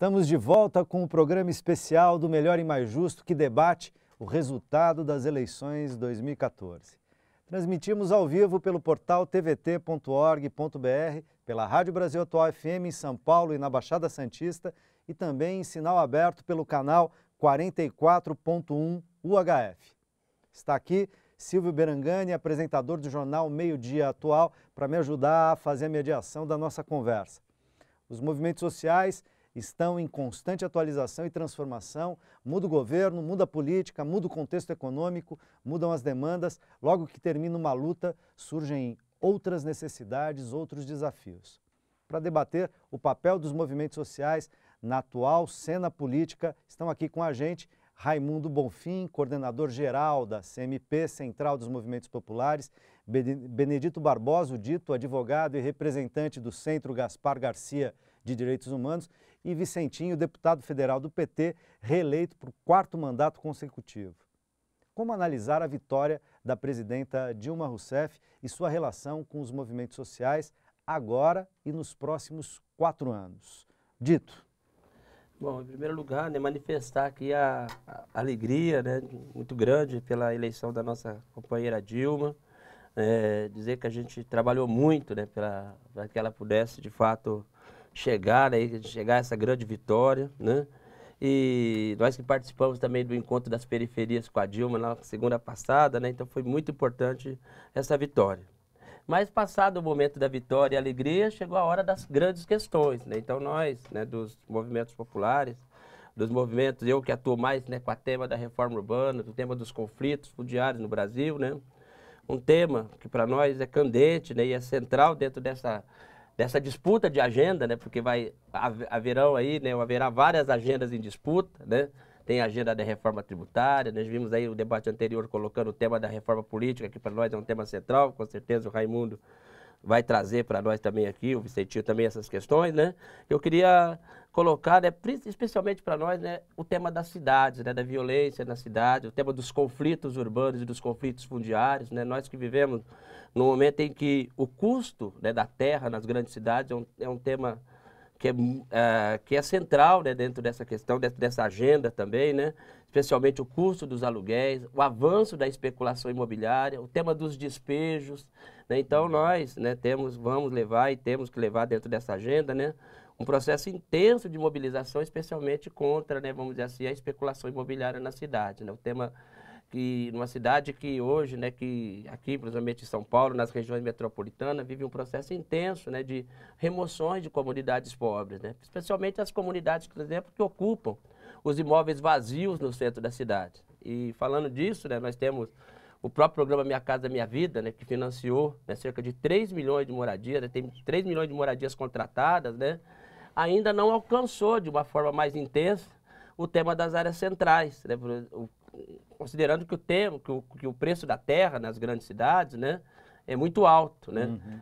Estamos de volta com o programa especial do Melhor e Mais Justo, que debate o resultado das eleições 2014. Transmitimos ao vivo pelo portal tvt.org.br, pela Rádio Brasil Atual FM em São Paulo e na Baixada Santista e também em sinal aberto pelo canal 44.1 UHF. Está aqui Silvio Berangani, apresentador do jornal Meio Dia Atual, para me ajudar a fazer a mediação da nossa conversa. Os movimentos sociais estão em constante atualização e transformação, muda o governo, muda a política, muda o contexto econômico, mudam as demandas, logo que termina uma luta, surgem outras necessidades, outros desafios. Para debater o papel dos movimentos sociais na atual cena política, estão aqui com a gente Raimundo Bonfim, coordenador geral da CMP, Central dos Movimentos Populares, Benedito Barbosa, o dito advogado e representante do Centro Gaspar Garcia de Direitos Humanos, e Vicentinho, deputado federal do PT, reeleito por 4º mandato consecutivo. Como analisar a vitória da presidenta Dilma Rousseff e sua relação com os movimentos sociais agora e nos próximos 4 anos? Dito. Bom, em primeiro lugar, manifestar aqui a alegria muito grande pela eleição da nossa companheira Dilma, dizer que a gente trabalhou muito para que ela pudesse, de fato, chegar a essa grande vitória, E nós que participamos também do encontro das periferias com a Dilma na segunda passada, então foi muito importante essa vitória. Mas passado o momento da vitória e alegria, chegou a hora das grandes questões, Então nós, dos movimentos populares, dos movimentos, eu que atuo mais com a tema da reforma urbana, do tema dos conflitos fundiários no Brasil, Um tema que para nós é candente, e é central dentro dessa disputa de agenda, porque haverá várias agendas em disputa, Tem a agenda da reforma tributária, nós vimos aí o debate anterior colocando o tema da reforma política, que para nós é um tema central, com certeza o Raimundo vai trazer para nós também aqui, o Vicentinho também essas questões, Eu queria colocar, especialmente para nós, o tema das cidades, da violência na cidade, o tema dos conflitos urbanos e dos conflitos fundiários, Nós que vivemos no momento em que o custo da terra nas grandes cidades é um tema que é central dentro dessa questão, dentro dessa agenda também, Especialmente o custo dos aluguéis, o avanço da especulação imobiliária, o tema dos despejos, Então nós vamos levar e temos que levar dentro dessa agenda, um processo intenso de mobilização, especialmente contra, vamos dizer assim, a especulação imobiliária na cidade, O tema que numa cidade que hoje, que aqui, principalmente em São Paulo, nas regiões metropolitanas, vive um processo intenso, de remoções de comunidades pobres, Especialmente as comunidades, por exemplo, que ocupam os imóveis vazios no centro da cidade. E falando disso, nós temos o próprio programa Minha Casa Minha Vida, que financiou cerca de 3 milhões de moradias, tem 3 milhões de moradias contratadas, Ainda não alcançou de uma forma mais intensa o tema das áreas centrais, considerando que o preço da terra nas grandes cidades, é muito alto,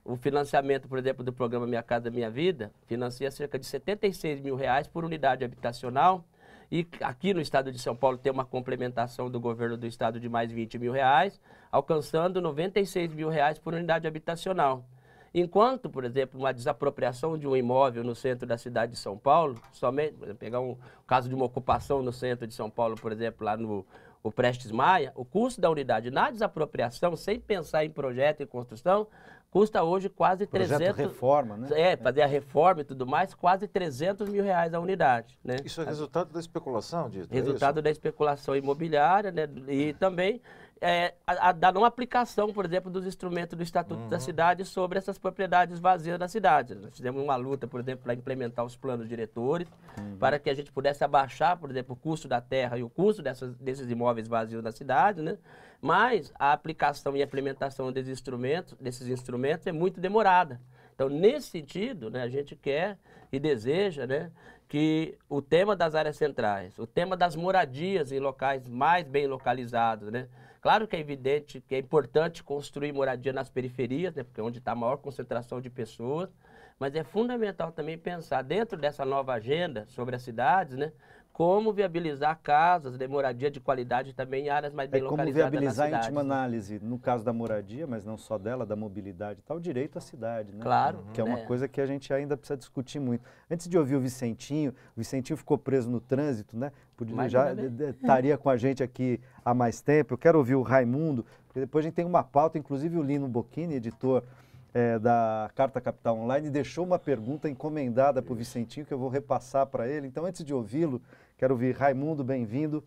O financiamento, por exemplo, do programa Minha Casa Minha Vida, financia cerca de R$76 mil por unidade habitacional, e aqui no estado de São Paulo tem uma complementação do governo do estado de mais R$20 mil, alcançando R$96 mil por unidade habitacional. Enquanto, por exemplo, uma desapropriação de um imóvel no centro da cidade de São Paulo, somente, pegar um caso de uma ocupação no centro de São Paulo, por exemplo, lá no Prestes Maia, o custo da unidade na desapropriação, sem pensar em projeto e construção, custa hoje quase 300... reforma, fazer a reforma e tudo mais, quase R$300 mil a unidade, Isso é resultado da especulação, Dito? Resultado da especulação imobiliária, e também da não aplicação, por exemplo, dos instrumentos do Estatuto da Cidade sobre essas propriedades vazias da cidade. Nós fizemos uma luta, por exemplo, para implementar os planos diretores, para que a gente pudesse abaixar, por exemplo, o custo da terra e o custo desses imóveis vazios da cidade, Mas a aplicação e a implementação desses instrumentos é muito demorada. Então, nesse sentido, a gente quer e deseja, que o tema das áreas centrais, o tema das moradias em locais mais bem localizados, Claro que é evidente que é importante construir moradia nas periferias, porque é onde está a maior concentração de pessoas, mas é fundamental também pensar dentro dessa nova agenda sobre as cidades, como viabilizar casas de moradia de qualidade também em áreas mais bem Como localizadas na viabilizar, em cidade. última análise, no caso da moradia, mas não só dela, da mobilidade e tal, o direito à cidade, né? Claro. Que é uma coisa que a gente ainda precisa discutir muito. Antes de ouvir o Vicentinho ficou preso no trânsito, né? Já estaria com a gente aqui há mais tempo. Eu quero ouvir o Raimundo, porque depois a gente tem uma pauta, inclusive o Lino Bocchini, editor da Carta Capital Online, deixou uma pergunta encomendada para o Vicentinho, que eu vou repassar para ele. Então, antes de ouvi-lo, quero ouvir Raimundo, bem-vindo.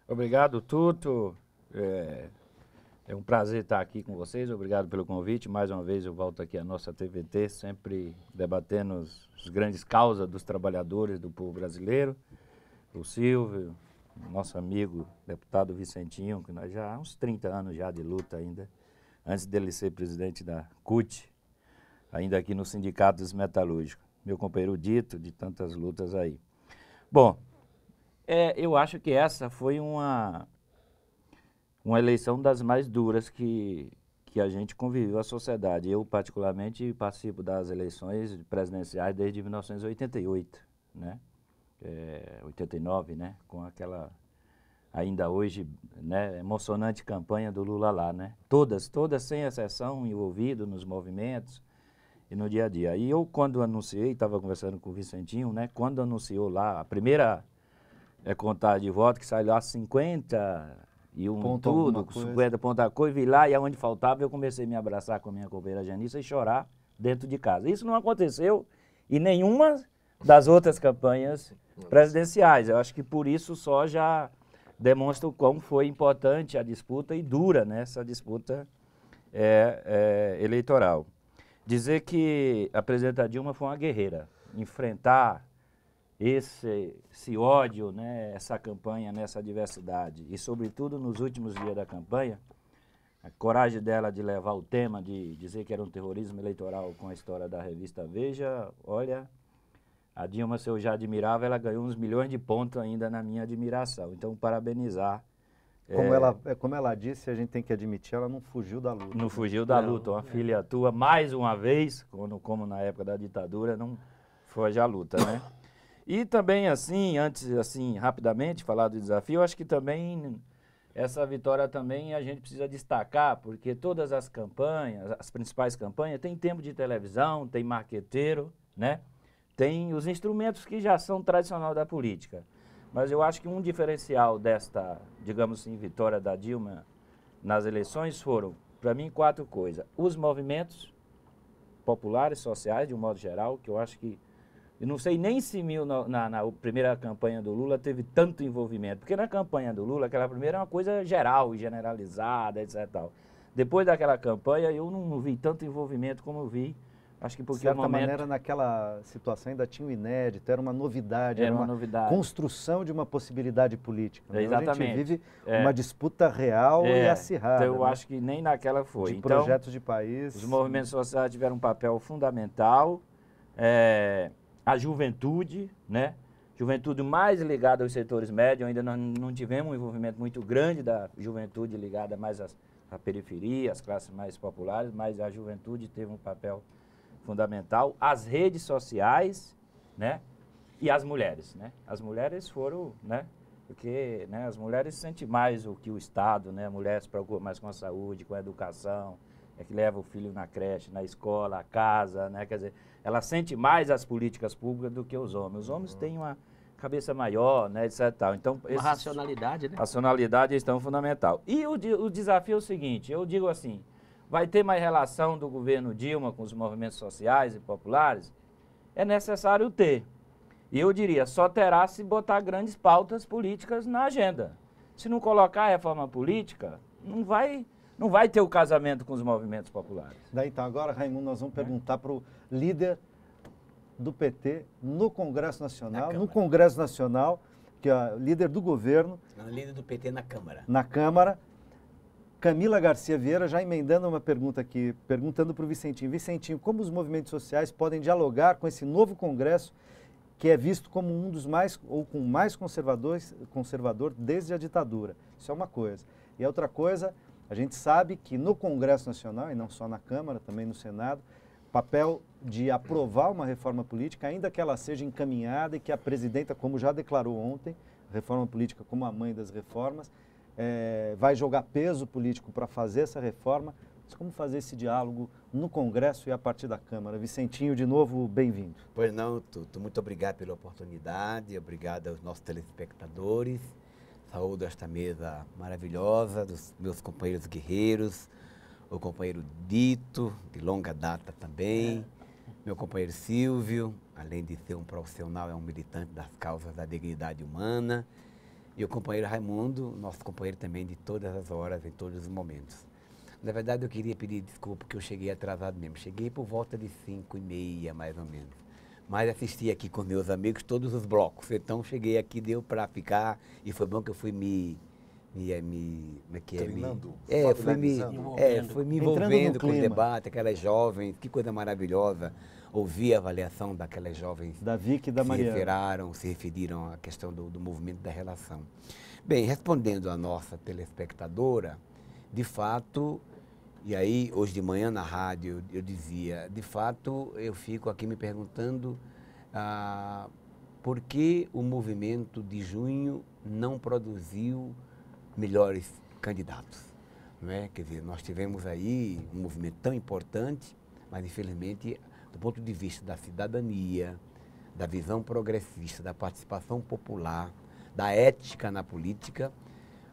Obrigado, Tuto. É um prazer estar aqui com vocês. Obrigado pelo convite. Mais uma vez eu volto aqui à nossa TVT, sempre debatendo as grandes causas dos trabalhadores do povo brasileiro. O Silvio, nosso amigo deputado Vicentinho, que nós já há uns 30 anos já de luta ainda, antes dele ser presidente da CUT, ainda aqui no Sindicato dos Metalúrgicos. Meu companheiro Dito, de tantas lutas aí. Bom, eu acho que essa foi uma eleição das mais duras que a gente conviveu, a sociedade. Eu, particularmente, participo das eleições presidenciais desde 1988, né? 89, né? Com aquela, ainda hoje, né, emocionante campanha do Lula lá, né? Todas sem exceção, envolvido nos movimentos e no dia a dia. E eu, quando anunciei, estava conversando com o Vicentinho, né? Quando anunciou lá a primeira contagem de voto, que saiu lá 50 e tudo, 50 pontos a coisa, vi lá e aonde faltava eu comecei a me abraçar com a minha companheira Janice e chorar dentro de casa. Isso não aconteceu em nenhuma das outras campanhas presidenciais. Eu acho que por isso só já demonstra o quão foi importante a disputa e dura, né, essa disputa eleitoral. Dizer que a presidenta Dilma foi uma guerreira. Enfrentar esse ódio, né, essa campanha, nessa diversidade. E, sobretudo, nos últimos dias da campanha, a coragem dela de levar o tema, de dizer que era um terrorismo eleitoral com a história da revista Veja, olha, a Dilma, se eu já admirava, ela ganhou uns milhões de pontos ainda na minha admiração. Então, parabenizar. Como ela disse, a gente tem que admitir, ela não fugiu da luta. Não fugiu da luta. Uma filha tua, mais uma vez, como na época da ditadura, não foge à luta, né? E também, assim, antes, assim, rapidamente, falar do desafio, eu acho que também essa vitória também a gente precisa destacar, porque todas as campanhas, as principais campanhas, tem tempo de televisão, tem marqueteiro, né? Tem os instrumentos que já são tradicionais da política. Mas eu acho que um diferencial desta, digamos assim, vitória da Dilma nas eleições foram, para mim, 4 coisas. Os movimentos populares, sociais, de um modo geral, que eu acho que eu não sei nem se na primeira campanha do Lula teve tanto envolvimento, porque na campanha do Lula, aquela primeira é uma coisa geral e generalizada, etc. Tal. Depois daquela campanha, eu não vi tanto envolvimento como eu vi, acho que porque de certa maneira, naquela situação ainda tinha o inédito, era uma novidade, era uma novidade. Construção de uma possibilidade política. Né? Exatamente. A gente vive uma disputa real e acirrada. Então eu acho que nem naquela foi. De projetos de país. Os movimentos sociais tiveram um papel fundamental. A juventude, né? Juventude mais ligada aos setores médios, ainda não tivemos um envolvimento muito grande da juventude ligada mais à periferia, às classes mais populares, mas a juventude teve um papel fundamental. As redes sociais, né? E as mulheres, né? As mulheres foram, né? Porque, né, as mulheres sentem mais o que o Estado, né? A mulher se preocupa mais com a saúde, com a educação, que leva o filho na creche, na escola, a casa, né? Quer dizer, ela sente mais as políticas públicas do que os homens. Os homens têm uma cabeça maior, né, etc. Então, uma racionalidade, né? Racionalidade é tão fundamental. E o desafio é o seguinte, eu digo assim, vai ter mais relação do governo Dilma com os movimentos sociais e populares? É necessário ter. E eu diria, só terá se botar grandes pautas políticas na agenda. Se não colocar a reforma política, não vai ter o casamento com os movimentos populares. Daí então, agora, Raimundo, nós vamos perguntar para o líder do PT no Congresso Nacional, que é o líder do governo. Não, líder do PT na Câmara. Na Câmara. Camila Garcia Vieira, já emendando uma pergunta aqui, perguntando para o Vicentinho. Vicentinho, como os movimentos sociais podem dialogar com esse novo Congresso, que é visto como um dos mais, ou com mais conservador desde a ditadura? Isso é uma coisa. E a outra coisa, a gente sabe que no Congresso Nacional, e não só na Câmara, também no Senado, papel de aprovar uma reforma política, ainda que ela seja encaminhada e que a presidenta, como já declarou ontem, a reforma política como a mãe das reformas, vai jogar peso político para fazer essa reforma. Mas como fazer esse diálogo no Congresso e a partir da Câmara? Vicentinho, de novo, bem-vindo. Pois não, Tuto, muito obrigado pela oportunidade, obrigado aos nossos telespectadores. Saúdo esta mesa maravilhosa dos meus companheiros guerreiros, o companheiro Dito, de longa data também, meu companheiro Silvio, além de ser um profissional, é um militante das causas da dignidade humana, e o companheiro Raimundo, nosso companheiro também de todas as horas, em todos os momentos. Na verdade, eu queria pedir desculpa porque eu cheguei atrasado mesmo. Cheguei por volta de 5h30, mais ou menos. Mas assisti aqui com meus amigos todos os blocos. Então, cheguei aqui, deu para ficar, e foi bom que eu fui fui me envolvendo com o debate, aquelas jovens, que coisa maravilhosa. Ouvir a avaliação daquelas jovens da Vicky e da Mariana. se referiram à questão do movimento da relação. Bem, respondendo à nossa telespectadora, de fato, e aí hoje de manhã na rádio eu dizia, de fato eu fico aqui me perguntando por que o movimento de junho não produziu melhores candidatos, não é? Quer dizer, nós tivemos aí um movimento tão importante, mas infelizmente do ponto de vista da cidadania, da visão progressista, da participação popular, da ética na política,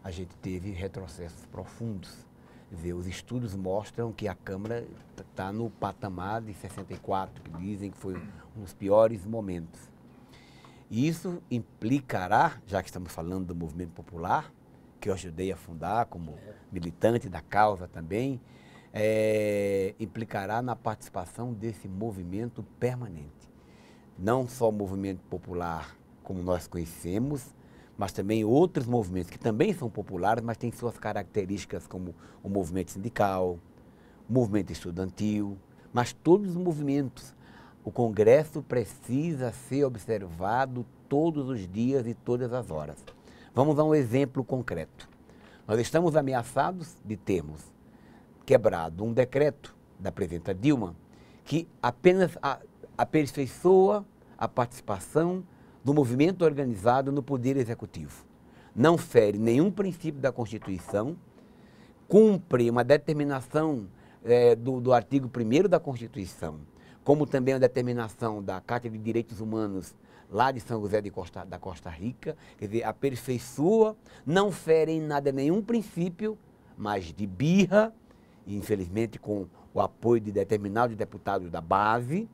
a gente teve retrocessos profundos. Quer dizer, os estudos mostram que a Câmara está no patamar de 64, que dizem que foi um dos piores momentos. E isso implicará, já que estamos falando do movimento popular, que eu ajudei a fundar como militante da causa também, implicará na participação desse movimento permanente. Não só o movimento popular como nós conhecemos, mas também outros movimentos que também são populares, mas têm suas características, como o movimento sindical, o movimento estudantil, mas todos os movimentos. O Congresso precisa ser observado todos os dias e todas as horas. Vamos a um exemplo concreto. Nós estamos ameaçados de termos quebrado um decreto da presidenta Dilma que apenas aperfeiçoa a participação do movimento organizado no Poder Executivo. Não fere nenhum princípio da Constituição, cumpre uma determinação do artigo 1º da Constituição, como também a determinação da Carta de Direitos Humanos lá de São José da Costa Rica, quer dizer, aperfeiçoa, não fere em nada nenhum princípio, mas de birra, e infelizmente com o apoio de determinados deputados da base,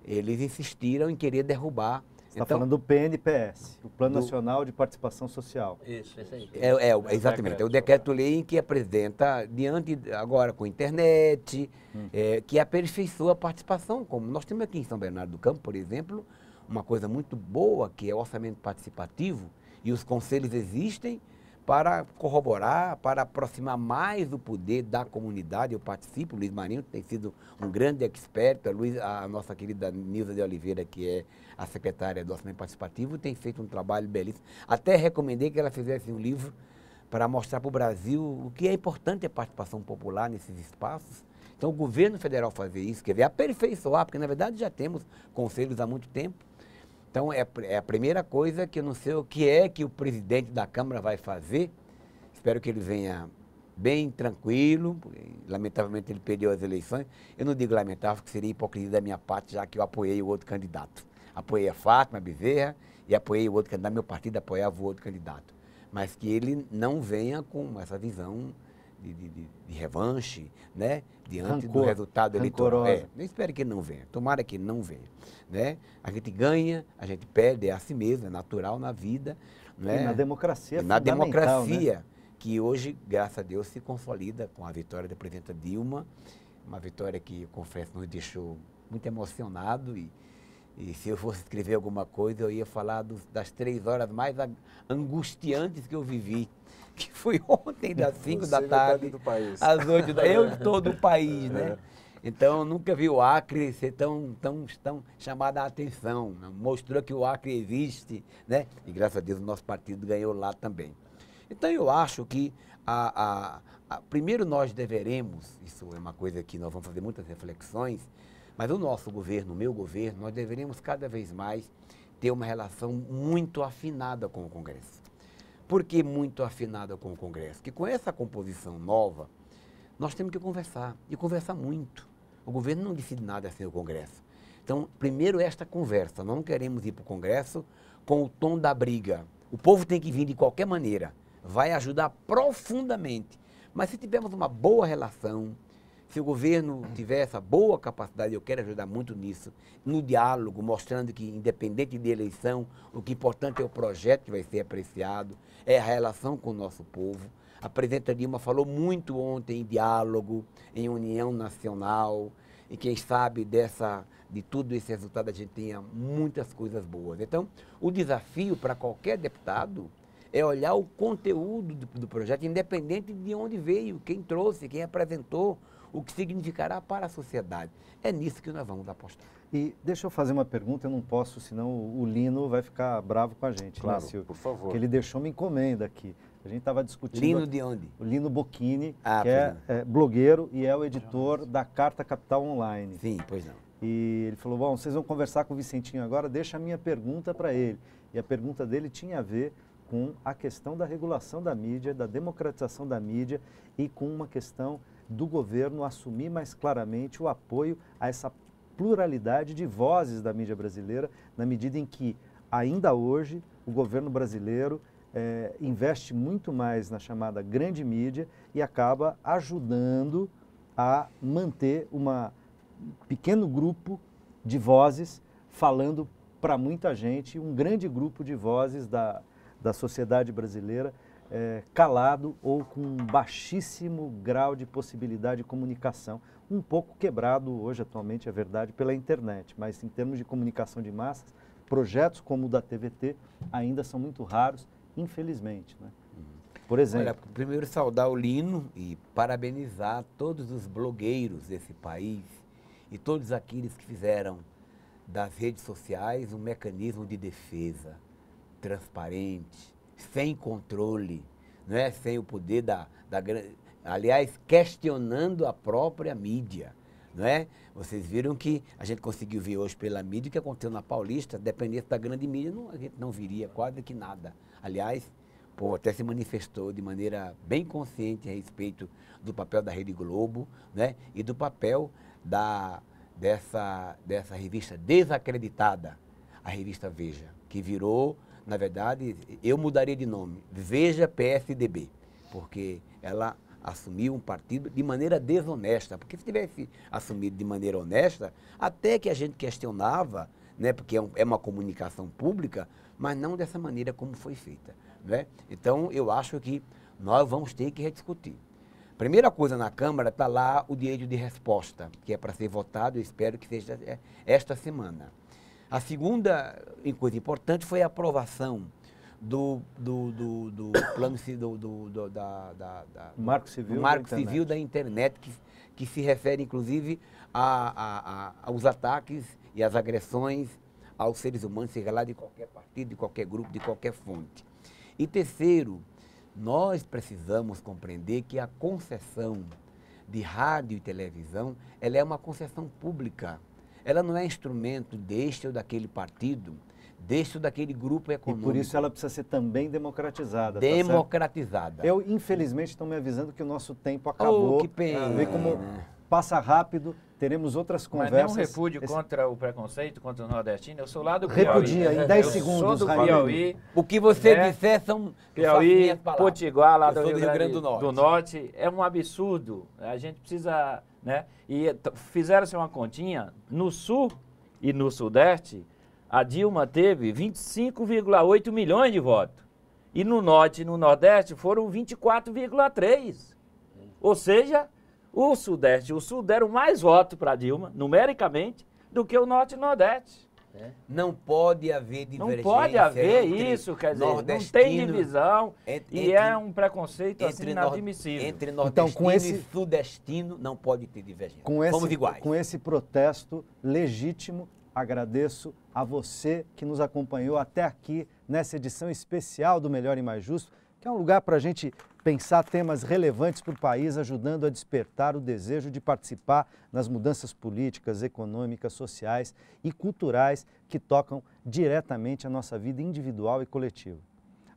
eles insistiram em querer derrubar. Você está falando do PNPS, o Plano Nacional de Participação Social. Isso aí. Exatamente, é o decreto-lei que apresenta, agora com internet, que aperfeiçoa a participação, como nós temos aqui em São Bernardo do Campo, por exemplo, uma coisa muito boa, que é o orçamento participativo, e os conselhos existem para corroborar, para aproximar mais o poder da comunidade. Eu participo, o Luiz Marinho tem sido um grande expert, a nossa querida Nilza de Oliveira, que é a secretária do orçamento participativo, tem feito um trabalho belíssimo. Até recomendei que ela fizesse um livro para mostrar para o Brasil o que é importante a participação popular nesses espaços. Então, o governo federal fazer isso, quer dizer, aperfeiçoar, porque na verdade já temos conselhos há muito tempo. Então, é a primeira coisa que eu não sei o que é que o presidente da Câmara vai fazer. Espero que ele venha bem tranquilo, porque, lamentavelmente ele perdeu as eleições. Eu não digo lamentável, que seria hipocrisia da minha parte, já que eu apoiei o outro candidato. Apoiei a Fátima Bezerra e apoiei o outro candidato, meu partido apoiava o outro candidato. Mas que ele não venha com essa visão de revanche, né? Diante do resultado eleitoral. Eu espero que ele não venha, tomara que ele não venha. Né? A gente ganha, a gente perde, é assim mesmo, é natural na vida. Né? E na democracia, na democracia, né? Que hoje, graças a Deus, se consolida com a vitória da presidenta Dilma, uma vitória que, eu confesso, nos deixou muito emocionado e se eu fosse escrever alguma coisa, eu ia falar das 3 horas mais angustiantes que eu vivi, que foi ontem, das 5 da tarde às 8 da... Eu estou do país, né? Então, nunca vi o Acre ser tão chamada a atenção. Mostrou que o Acre existe, né? E, graças a Deus, o nosso partido ganhou lá também. Então, eu acho que, primeiro nós deveremos, isso é uma coisa que nós vamos fazer muitas reflexões, Mas o nosso governo, o meu governo, nós deveríamos cada vez mais ter uma relação muito afinada com o Congresso. Por que muito afinada com o Congresso? Porque com essa composição nova, nós temos que conversar, e conversar muito. O governo não decide nada sem o Congresso. Então, primeiro esta conversa, não queremos ir para o Congresso com o tom da briga. O povo tem que vir de qualquer maneira, vai ajudar profundamente. Mas se tivermos uma boa relação, se o governo tiver essa boa capacidade, eu quero ajudar muito nisso, no diálogo, mostrando que, independente de eleição, o que é importante é o projeto que vai ser apreciado, é a relação com o nosso povo. A presidenta Dilma falou muito ontem em diálogo, em união nacional, e quem sabe de tudo esse resultado a gente tenha muitas coisas boas. Então, o desafio para qualquer deputado é olhar o conteúdo do projeto, independente de onde veio, quem trouxe, quem apresentou, o que significará para a sociedade. É nisso que nós vamos apostar. E deixa eu fazer uma pergunta, eu não posso, senão o Lino vai ficar bravo com a gente, Claro, né, Silvio? por favor. Porque ele deixou uma encomenda aqui. A gente estava discutindo... Lino de onde? O Lino Bocchini, Ah, que é blogueiro e é o editor da Carta Capital Online. Sim, pois não. E ele falou, bom, vocês vão conversar com o Vicentinho agora, deixa a minha pergunta para ele. E a pergunta dele tinha a ver com a questão da regulação da mídia, da democratização da mídia e com uma questão do governo assumir mais claramente o apoio a essa pluralidade de vozes da mídia brasileira, na medida em que, ainda hoje, o governo brasileiro investe muito mais na chamada grande mídia e acaba ajudando a manter um pequeno grupo de vozes falando para muita gente, um grande grupo de vozes da sociedade brasileira calado ou com baixíssimo grau de possibilidade de comunicação, um pouco quebrado hoje, atualmente, é verdade, pela internet, mas em termos de comunicação de massas, projetos como o da TVT ainda são muito raros, infelizmente, né? Por exemplo... Olha, primeiro saudar o Lino e parabenizar todos os blogueiros desse país e todos aqueles que fizeram das redes sociais um mecanismo de defesa transparente, sem controle, não é? Sem o poder aliás, questionando a própria mídia, não é? Vocês viram que a gente conseguiu ver hoje pela mídia o que aconteceu na Paulista, dependesse da grande mídia, a gente não viria quase que nada. Aliás, até se manifestou de maneira bem consciente a respeito do papel da Rede Globo, né? E do papel dessa revista desacreditada, a revista Veja, que virou, na verdade, eu mudaria de nome, Veja PSDB, porque ela assumiu um partido de maneira desonesta, porque se tivesse assumido de maneira honesta, até que a gente questionava, né, porque é uma comunicação pública, mas não dessa maneira como foi feita, né? Então, eu acho que nós vamos ter que rediscutir. Primeira coisa, na Câmara está lá o direito de resposta, que é para ser votado, eu espero que seja esta semana. A segunda coisa importante foi a aprovação do plano Marco Civil da Internet, que se refere, inclusive, aos ataques e às agressões aos seres humanos, seja lá de qualquer partido, de qualquer grupo, de qualquer fonte. E terceiro, nós precisamos compreender que a concessão de rádio e televisão, ela é uma concessão pública. Ela não é instrumento deste ou daquele partido, deste ou daquele grupo econômico. E por isso ela precisa ser também democratizada. Democratizada. Tá, eu, infelizmente, estão me avisando que o nosso tempo acabou. Oh, que pena. Vê como passa rápido, teremos outras conversas. Mas não repúdio contra o preconceito, contra o nordestino. Eu sou lá do Piauí. Repudia, em 10 segundos, Eu sou do Piauí. O que você disser são Piauí, Potiguar, lá do Rio Grande do Norte. É um absurdo. A gente precisa, né? E fizeram-se uma continha, no Sul e no Sudeste, a Dilma teve 25,8 milhões de votos. E no Norte e no Nordeste foram 24,3. Ou seja, o Sudeste e o Sul deram mais votos para a Dilma, numericamente, do que o Norte e o Nordeste. Não pode haver divergência. Não pode haver isso, quer dizer, não tem divisão e é um preconceito assim inadmissível. Entre nordestino e sudestino não pode ter divergência. Somos iguais. Com esse protesto legítimo, agradeço a você que nos acompanhou até aqui nessa edição especial do Melhor e Mais Justo. que é um lugar para a gente pensar temas relevantes para o país, ajudando a despertar o desejo de participar nas mudanças políticas, econômicas, sociais e culturais que tocam diretamente a nossa vida individual e coletiva.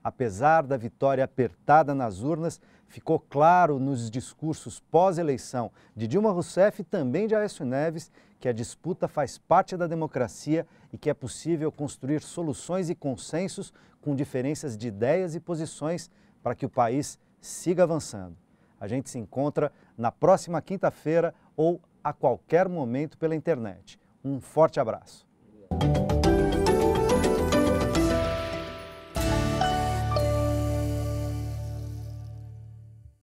Apesar da vitória apertada nas urnas, ficou claro nos discursos pós-eleição de Dilma Rousseff e também de Aécio Neves que a disputa faz parte da democracia e que é possível construir soluções e consensos com diferenças de ideias e posições para que o país siga avançando. A gente se encontra na próxima quinta-feira ou a qualquer momento pela internet. Um forte abraço.